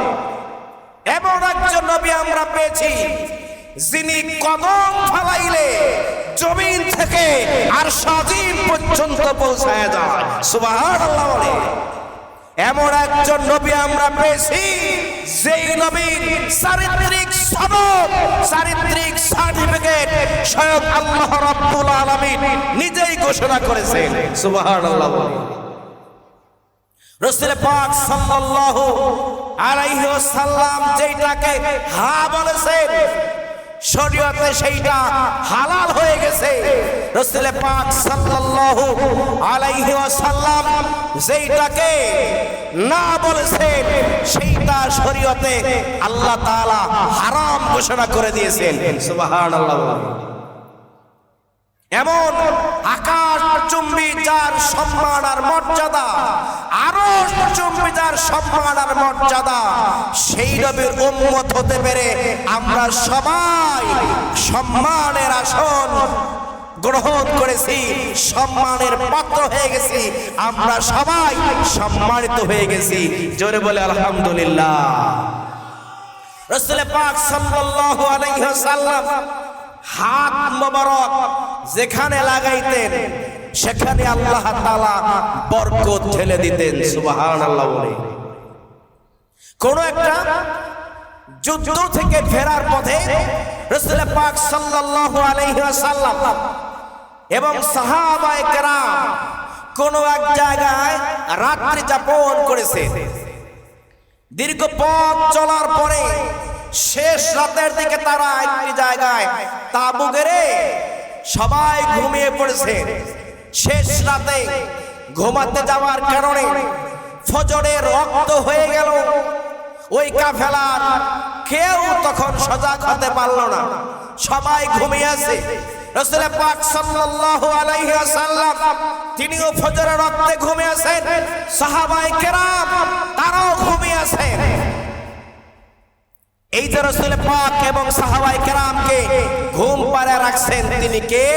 Speaker 1: এমন একজন নবী আমরা পেয়েছি, যিনি কদম ফলাইলে জমিন থেকে আর সাজিম পর্যন্ত পৌঁছায় যায়। সুবহানাল্লাহ বলে। এমন একজন নবী আমরা পেয়েছি যেই নবীর চারিত্রিক সনদ, চারিত্রিক সার্টিফিকেট স্বয়ং আল্লাহ রাব্বুল আলামিন নিজেই ঘোষণা করেছেন। সুবহানাল্লাহ। রাসূল পাক সাল্লাল্লাহু আলাইহি ওয়াসাল্লাম যেটাকে হা বলেছেন, শরীয়তে সেইটা হালাল হয়ে গেছে। রাসূল পাক সাল্লাল্লাহু আলাইহি ওয়াসাল্লাম যেটাকে না বলেছেন সেইটা শরীয়তে আল্লাহ তাআলা হারাম ঘোষণা করে দিয়েছেন। সুবহানাল্লাহ। এমন আকাশ চুম্বি যার সম্মান আর মর্যাদা, আরশ চুম্বি যার সম্মান আর মর্যাদা, সেই নবীর উম্মত হতে পেরে আমরা সবাই সম্মানের আসন গ্রহণ করেছি, সম্মানের পাত্র হয়ে গেছি, আমরা সবাই সম্মানিত হয়ে গেছি। জোরে বলে আলহামদুলিল্লাহ। রাসূল পাক সাল্লাল্লাহু আলাইহি ওয়াসাল্লাম হাত মোবারক যেখানে লাগাইতেন সেখানে আল্লাহ তাআলা বরকত ঢেলে দিতেন। সুবহানাল্লাহ। বলে কোন একটা যুদ্ধ থেকে ফেরার পথে রাসূল পাক সাল্লাল্লাহু আলাইহি ওয়াসাল্লাম এবং সাহাবায়ে কেরাম কোন এক জায়গায় রাত্রি যাপন করেছে। দীর্ঘ পথ চলার পরে শেষ রাতের দিকে তারা একটি জায়গায় তাঁবু গেড়ে সবাই ঘুমিয়ে পড়েছে। শেষ রাতে ঘুমাতে যাওয়ার কারণে ফজরের রক্ত হয়ে গেল। ওই কাফেলার কেউ তখন সজাগ হতে পারল না, সবাই ঘুমিয়ে আছে। রাসূল পাক সাল্লাল্লাহু আলাইহি ওয়াসাল্লাম তিনিও ফজরের রক্তে ঘুমিয়ে আছেন, সাহাবায়ে কেরাম তারাও ঘুমিয়ে আছেন। এই যে রাসূল পাক এবং সাহাবায়ে কেরামকে ঘুম পাড়ায় রাখছেন তিনি কে?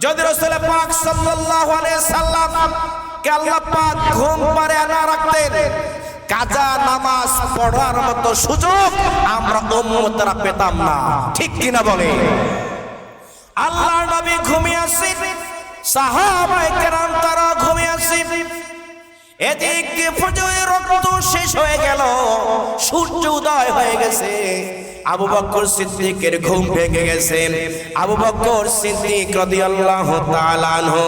Speaker 1: যদি রাসূল পাক সাল্লাল্লাহু আলাইহি সাল্লাম কে আল্লাহ পাক ঘুম পাড়ায় না রাখতেন, কাজা নামাজ পড়ার মতো সুযোগ আমরা উম্মতরা পেতাম না। ঠিক কিনা বলে? আল্লাহর নবী ঘুমিয়ে আছেন, সাহাবায়ে কেরাম তারা ঘুমিয়ে আছেন। এদিক দিয়ে ফজরের রক্ত শেষ হয়ে গেল, সূর্য উদয় হয়ে গেছে। আবু বকর সিদ্দিকের ঘুম ভেঙে গেছে। আবু বকর সিদ্দিক রাদিয়াল্লাহু তাআলা আনহু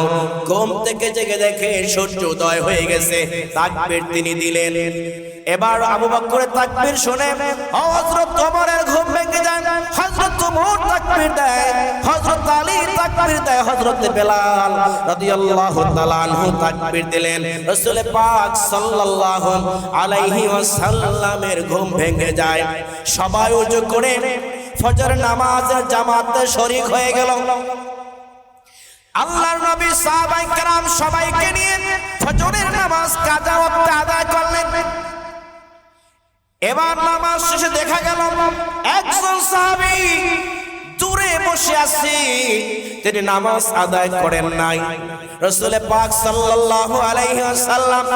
Speaker 1: ঘুম থেকে জেগে দেখে সূর্য উদয় হয়ে গেছে, তাকবীর তিনি দিলেন। এবার আবু বকরের তাকবীর শুনে হযরত ওমরের ঘুম ভেঙে যায়, হযরত ওমর তাকবীর দেয়, হযরত আলী তাকবীর দেয়, হযরত বেলাল রাদিয়াল্লাহু তাআলা আনহু তাকবীর দিলেন। রাসূল পাক সাল্লাল্লাহু আলাইহি ওয়াসাল্লামের ঘুম ভেঙে যায়। সবাই ওযু করে ফজর নামাজের জামাতে শরীক হয়ে গেল। আল্লাহর নবী সাহাবায়ে কেরাম সবাইকে নিয়ে ফজরের নামাজ কাজা ওয়াক্তে আদায় করলেন। এবার নামাজ শেষে দেখা গেল একজন সাহাবী দূরে বসে আছে, তিনি নামাজ আদায় করেন নাই। রাসূল পাক সাল্লাল্লাহু আলাইহি ওয়াসাল্লাম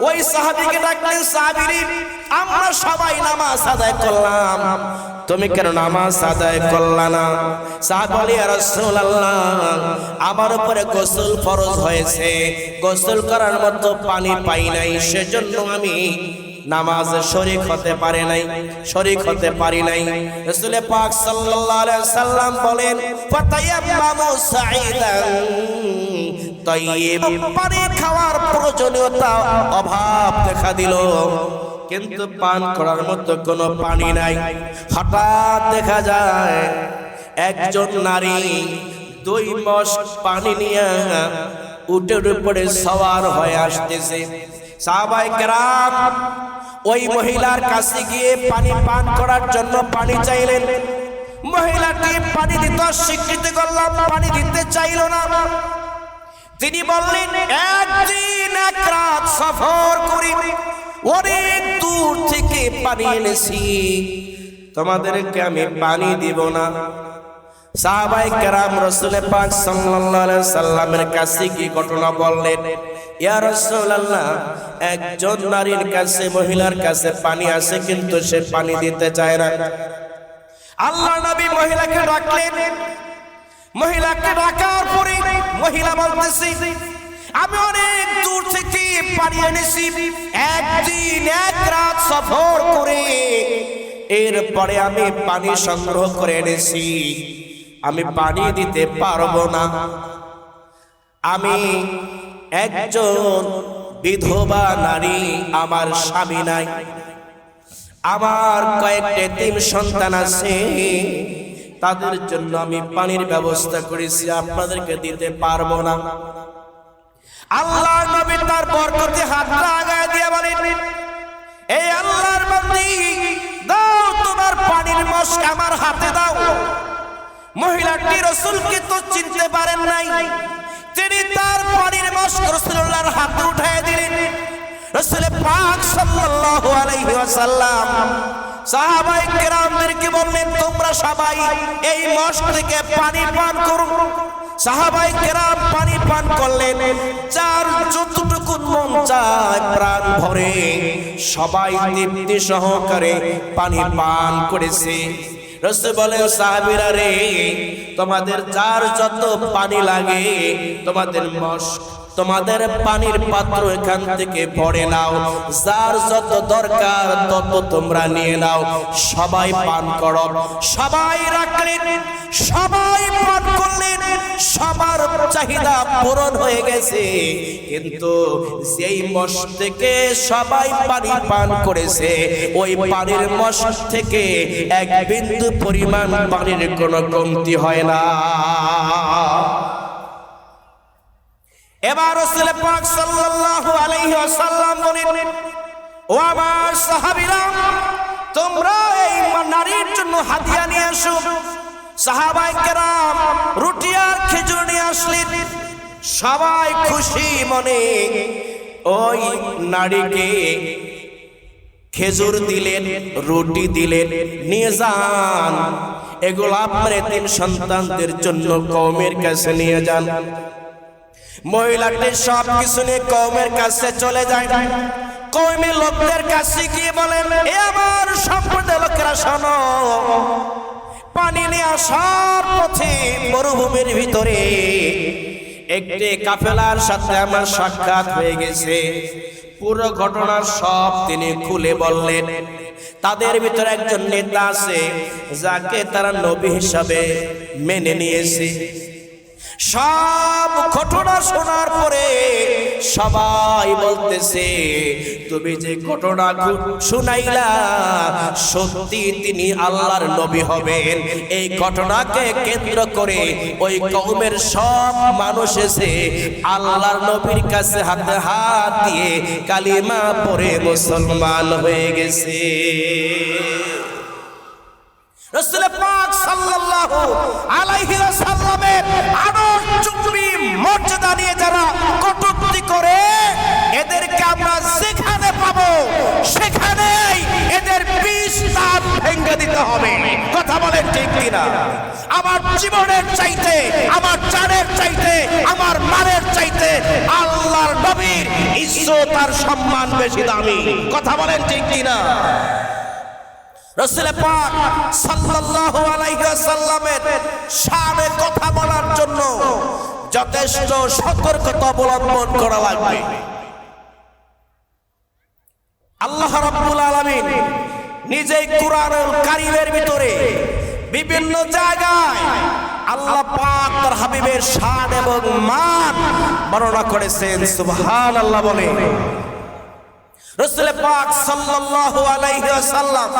Speaker 1: ওই সাহাবীকে ডাকলেন, সাহাবী আমরা সবাই নামাজ আদায় করলাম, তুমি কেন নামাজ আদায় করলা না? সাহাবী বলে, ইয়া রাসূলুল্লাহ আমার উপরে গোসল ফরজ হয়েছে, গোসল করার মতো পানি পাই নাই, সেজন্য আমি নামাজে শরীক হতে পারি নাই। রাসূল পাক সাল্লাল্লাহু আলাইহি ওয়াসাল্লাম বলেন, ফাতায়াম্মামু সাঈদান তাইয়্যিব, পানি খাওয়ার প্রয়োজনীয়তা অভাব দেখা দিল, কিন্তু পান করার মতো কোনো পানি নাই। হঠাৎ দেখা যায় একজন নারী 2 মশক পানি নিয়ে উটের উপরে সওয়ার হয়ে আসতেছে। সাহাবায়ে কেরাম ওই মহিলার কাছে গিয়ে পানি পান করার জন্য পানি চাইলেন। মহিলাটি পানি দিতে স্বীকৃতি করল, পানি দিতে চাইল না। তিনি বললেন, একদিন এক রাত সফর করি, অনেক দূর থেকে পানি এনেছি, তোমাদেরকে আমি পানি দিব না। সাহাবায়ে কেরাম রাসূল পাক সাল্লাল্লাহু আলাইহি সাল্লামের কাছে কি ঘটনা বললেন, ইয়া রাসূলুল্লাহ একজন নারীর কাছে, মহিলার কাছে পানি আছে, কিন্তু সে পানি দিতে চায় না। আল্লাহর নবী মহিলাকে ডাকলেন। মহিলাকে ডাকার পরে মহিলা বলতেছে, আমি অনেক দূর থেকে পানি এনেছি, একদিন এক রাত সফর করে এরপরে আমি পানি সংগ্রহ করে এনেছি। আমি পানি দিতে পারবো না। আমি একজন বিধবা নারী, আমার স্বামী নাই, আমার কয়েকটা এতিম সন্তান আছে, তাদের জন্য আমি পানির ব্যবস্থা করেছি, আপনাদেরকে দিতে পারবো না। আল্লাহর নবী তার বরকতে হাতটা আগায় দিয়ে বলেন, এই আল্লাহর বান্দী, দাও তোমার পানির মশক আমার হাতে দাও। মহিলাটি রাসূলকে তো চিনতে পারেন নাই, তিনি তার পানির মশক রাসূলুল্লাহর হাতে উঠায় দিলেন। রাসূল পাক সাল্লাল্লাহু আলাইহি ওয়াসাল্লাম সাহাবায়ে কেরামদেরকে বললেন, তোমরা সবাই এই মশক থেকে পানি পান করো। সাহাবায়ে কেরাম পানি পান করলেন, যার যতটুকু মন চায় প্রাণ ভরে সবাই তৃপ্তি সহকারে পানি পান করেছে। রাসূল বলেন, সাহাবীরা রে, তোমাদের যার যত পানি লাগে, তোমাদের মশক, তোমাদের পানির পাত্র এখান থেকে ভরে নাও, যার যত দরকার তত তোমরা নিয়ে নাও, সবাই পান করো। সবাই রাখলেন, সবাই পান করলেন, সবার চাহিদা পূরণ হয়ে গেছে। কিন্তু যেই মশক থেকে সবাই পানি পান করেছে, ওই পানির মশক থেকে এক বিন্দু পরিমাণ পানির কোনো কমতি হয় না। এবার রাসূল পাক সাল্লাল্লাহু আলাইহি ওয়াসাল্লাম বলেন, ও আমার সাহাবীরা, তোমরা এই নারীর জন্য হাদিয়া নিয়ে আসো। সাহাবায়ে কেরাম রুটি আর খেজুর নিয়ে আসলেন। সবাই খুশি মনে ওই নারীকে খেজুর দিলেন, রুটি দিলেন, নিয়ে যান, এগুলো আপনার এতিম সন্তানদের জন্য কওমের কাছে নিয়ে যান। মহিলাটি সব কিছু নিয়ে কওমের কাছে চলে যায়। কওমের লোকদের কাছে গিয়ে বলেন, এ আমার সম্প্রদায়ের লোকেরা শোনো, পানি নিয়ে আসার পথে মরুভূমির ভিতরে একটি কাফেলার সাথে আমার সাক্ষাৎ হয়ে গেছে। পুরো ঘটনা সব তিনি খুলে বললেন। তাদের ভিতরে একজন নেতা আছে, যাকে তারা নবী হিসাবে মেনে নিয়েছে। সব ঘটনা শোনার পরে সবাই বলতেছে, তুমি যে ঘটনা শুনাইলা, সত্যি তিনি আল্লাহর নবী হবেন। এই ঘটনাকে কেন্দ্র করে ওই কওমের সব মানুষ এসে আল্লাহর নবীর কাছে হাতে হাত দিয়ে কালিমা পড়ে মুসলমান হয়ে গেছে। রাসূল পাক সাল্লাল্লাহু আলাইহি ওয়াসাল্লামের আদর চুম্বি মর্যাদা নিয়ে যারা কটূক্তি করে, এদেরকে আমরা যেখানে পাবো সেখানেই এদের বিষ দাঁত ভেঙে দিতে হবে। কথা বলেন ঠিক কিনা? আমার জীবনের চাইতে, আমার জানের চাইতে, আমার মানের চাইতে আল্লাহর নবীর ইজ্জত আর সম্মান বেশি দামি। কথা বলেন ঠিক কিনা? রাসূল পাক সাল্লাল্লাহু আলাইহি ওয়াসাল্লামের শানে কথা বলার জন্য যথেষ্ট সতর্কতা অবলম্বন করা লাগবে। আল্লাহ রাব্বুল আলামিন নিজেই কুরআনুল কারীমের ভিতরে বিভিন্ন জায়গায় আল্লাহ পাক তার হাবিবের শান এবং মান বর্ণনা করেছেন। সুবহানাল্লাহ বলে রাসূল পাক সাল্লাল্লাহু আলাইহি ওয়াসাল্লাম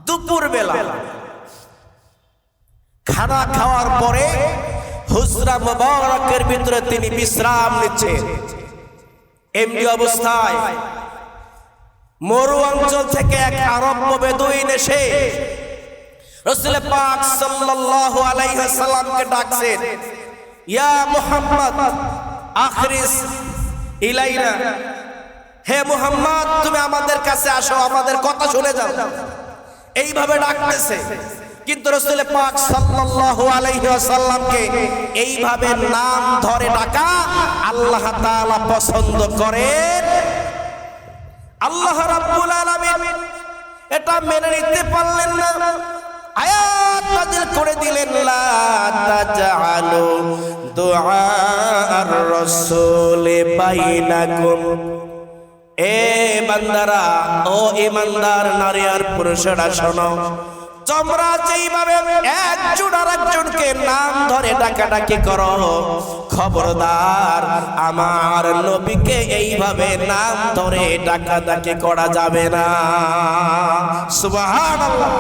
Speaker 1: দুপুর বেলা খানা খাওয়ার পরে হুজরা মুবারকের ভিতরে তিনি বিশ্রাম নিচ্ছেন। এমনি অবস্থায় মরু অঞ্চল থেকে এক আরব বেদুইন এসে রাসূল পাক সাল্লাল্লাহু আলাইহি ওয়াসাল্লামকে ডাকছেন, ইয়া মুহাম্মদ আখরিস ইলাইনা, হে মুহাম্মদ তুমি আমাদের কাছে আসো, আমাদের কথা শুনে যাও। এইভাবে ডাকতেছে। কিন্তু রাসূল পাক সাল্লাল্লাহু আলাইহি ওয়াসাল্লামকে এইভাবে নাম ধরে ডাকা আল্লাহ তাআলা পছন্দ করেন। আল্লাহ রাব্বুল আলামিন এটা মেনে নিতে পারলেন না। আয়াত নাযিল করে দিলেন, লা তাজআলু দুআআর রাসূলি বাইনাকুম। এ বান্দারা, ও ঈমানদার নারী আর পুরুষেরা শোনো, তোমরা যেইভাবে একজন আরেকজনকে নাম ধরে ডাকাডাকি করো, খবরদার আমার নবীকে এইভাবে নাম ধরে ডাকাডাকি করা যাবে না। সুবহানাল্লাহ।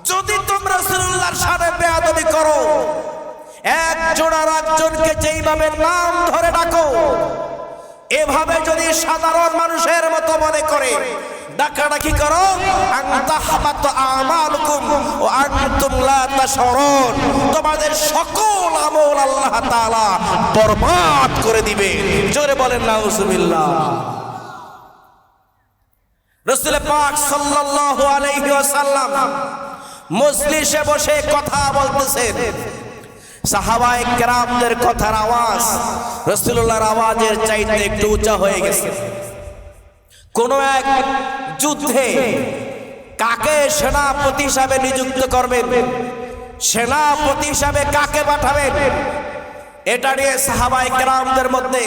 Speaker 1: যদি তোমরা রাসূলুল্লাহর সাথে বেয়াদবি করো, একজন আরেকজনকে যেইভাবে নাম ধরে ডাকো, এভাবে যদি সাধারণ মানুষের মতো মনে করে ডাকাডাকি করো, আনতাহবাতু আমালুকুম ওয়া আনতুম লা তাশউরুন, তোমাদের সকল আমল আল্লাহ তাআলা বরবাদ করে দিবে। জোরে বলেন নাউজুবিল্লাহ। রাসূল পাক সাল্লাল্লাহু আলাইহি ওয়াসাল্লাম মজলিসে বসে কথা বলতেছেন। সাহাবায়ে কেরামদের কথার আওয়াজ রাসূলুল্লাহর আওয়াজের চাইতে একটু উঁচা হয়ে গেছে। কোন এক যুদ্ধে কাকে সেনাপতি হিসাবে নিযুক্ত করবেন, সেনাপতি হিসাবে কাকে পাঠাবেন, এটা নিয়ে সাহাবায়ে কেরামদের মধ্যে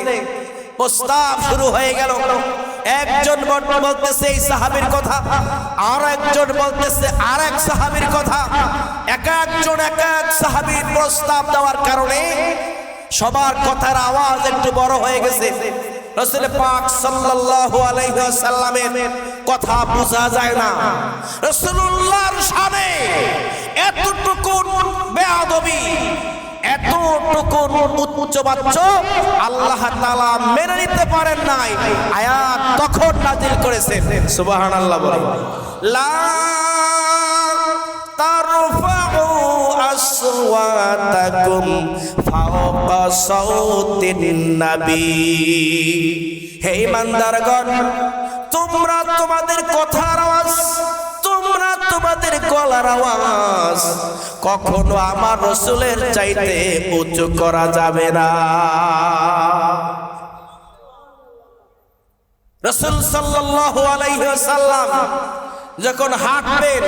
Speaker 1: প্রস্তাব শুরু হয়ে গেল। একজন বলতেছে এই সাহাবীর কথা, আর একজন বলতেছে আরেক সাহাবীর কথা। একজন এক এক সাহাবীর প্রস্তাব দেওয়ার কারণে সবার কথার আওয়াজ একটু বড় হয়ে গেছে। রাসূল পাক সাল্লাল্লাহু আলাইহি ওয়াসাল্লামের কথা বোঝা যায় না। রাসূলুল্লাহর শানে এতটুকু বেয়াদবি, এতটুকু উচ্চবাচ্য আল্লাহ তাআলা মেনে নিতে পারেন নাই। আয়াত তখন নাযিল করেছেন। সুবহানাল্লাহ বলেন, লা তারফাউ আসওয়াতাকুম ফাওকা সাউতিন নবী। হে ঈমানদারগণ, তোমরা তোমাদের কথার আওয়াজ, তোমরা তোমাদের গলার আওয়াজ কখনো আমার রাসূলের চাইতে উঁচু করা যাবে না। রাসূল সাল্লাল্লাহু আলাইহি ওয়াসাল্লাম যখন হাঁটবেন,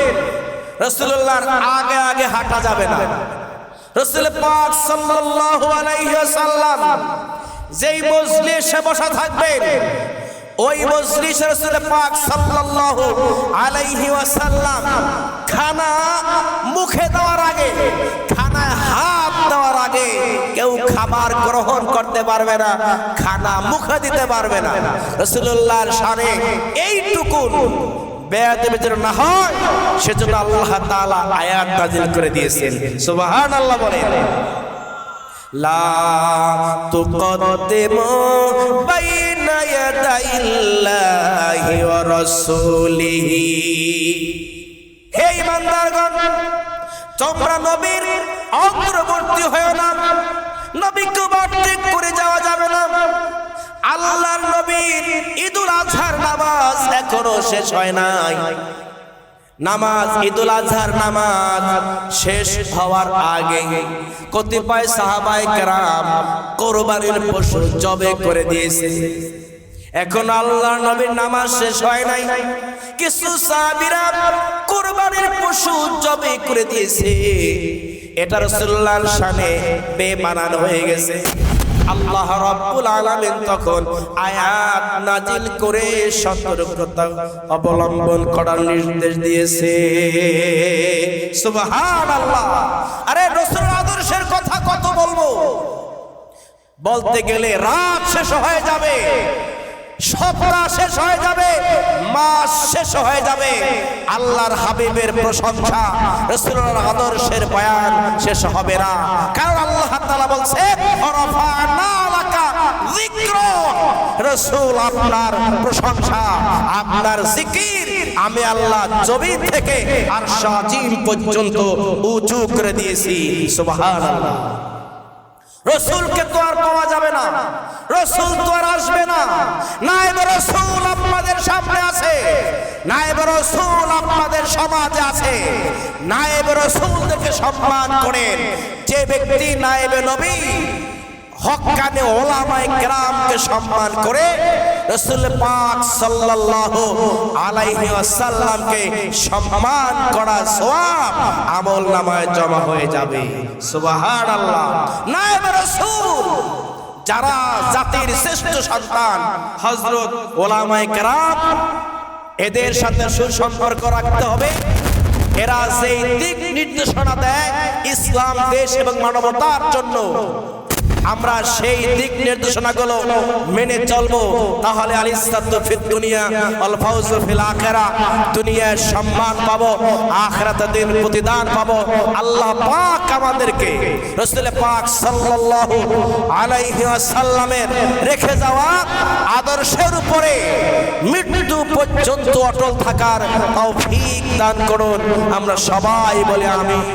Speaker 1: রাসূলুল্লাহর আগে আগে হাঁটা যাবে না। রাসূল পাক সাল্লাল্লাহু আলাইহি ওয়াসাল্লাম যেই মজলিসে বসা থাকবেন, ওই মজলিসে রাসূল পাক সাল্লাল্লাহু আলাইহি ওয়াসাল্লাম খানা মুখে দেওয়ার আগে, খানায় হাত দেওয়ার আগে কেউ খাবার গ্রহণ করতে পারবে না, খানা মুখে দিতে পারবে না। রাসূলুল্লাহর শানে এইটুকু বেয়াদবি যেন না হয়, সেজন্য আল্লাহ তাআলা আয়াত নাযিল করে দিয়েছেন। সুবহানাল্লাহ বলেন, লা তুকদ্দিমু বাইনা ইয়াদাইল্লাহি ওয়া রাসূলিহি। হে ঈমানদারগণ, তোমরা নবীর অগ্রবর্তী হয়ো না, নবীকে ওভারটেক করে যাওয়া যাবে না। আল্লাহর নবীর ঈদুল আজহার নামাজ এখনো শেষ হয় নাই। নামাজ, ঈদুল আজহার নামাজ শেষ হওয়ার আগে কতিপয় সাহাবায়ে কেরাম কুরবানির পশু জবে করে দিয়েছে। এখন আল্লাহর নবীর নামাজ শেষ হয় নাই, কিছু সাহাবীরা কুরবানির পশু জবে করে দিয়েছে। এটা রাসূলুল্লাহর শানে বেমানান হয়ে গেছে। আল্লাহ রাব্বুল আলামিন তখন আয়াত নাজিল করে সতর্কতা অবলম্বন করার নির্দেশ দিয়েছে। সুবহানাল্লাহ। আরে রাসূলের আদর্শের কথা কত বলবো, বলতে গেলে রাত শেষ হয়ে যাবে, সপ্তাহ শেষ হয়ে যাবে, মাস শেষ হয়ে যাবে। আল্লাহর হাবিবের প্রশংসা, রাসূলের আদর্শের বয়ান শেষ হবে না। কারণ আল্লাহ তাআলা বলছে, রাফা'না লাকা যিকরাক, রাসূল আপনার প্রশংসা, আপনার জিকির আমি আল্লাহ জমিন থেকে আরশ আজিম পর্যন্ত উঁচু করে দিয়েছি। সুবহানাল্লাহ। রাসূলকে তো আর পাওয়া যাবে না, রাসূল তো আর আসবে না। নায়েবে রাসূল আপনাদের সামনে আছে, নায়েবে রাসূল আপনাদের সমাজে আছে। নায়েবে রাসূলকে সম্মান করেন। যে ব্যক্তি নায়েবে নবী, হক্কানি উলামায়ে কেরামকে সম্মান করে রাসূল পাক সাল্লাল্লাহু আলাইহি ওয়াসাল্লামকে সম্মান করা সওয়াব আমলনামায় জমা হয়ে যাবে। সুবহানাল্লাহ। নায়েবে রাসূল যারা জাতির শ্রেষ্ঠ সন্তান হযরত ওলামায়ে কেরাম, এদের সাথে সুসম্পর্ক রাখতে হবে। এরা যেই দিক নির্দেশনা দেয় ইসলাম দেশ এবং মানবতার জন্য, আমরা সেই দিক নির্দেশনাগুলো মেনে চলবো। তাহলে আল ইজ্জাতু ফিদ দুনিয়া ওয়াল ফাওজু ফিল আখিরা, দুনিয়ায় সম্মান পাবো, আখিরাতে দিন প্রতিদান পাবো। আল্লাহ পাক আমাদেরকে রাসূল পাক সাল্লাল্লাহু আলাইহি ওয়াসাল্লামের রেখে যাওয়া আদর্শের উপরে মৃত্যু পর্যন্ত অটল থাকার তৌফিক দান করুন। আমরা সবাই বলি আমিন।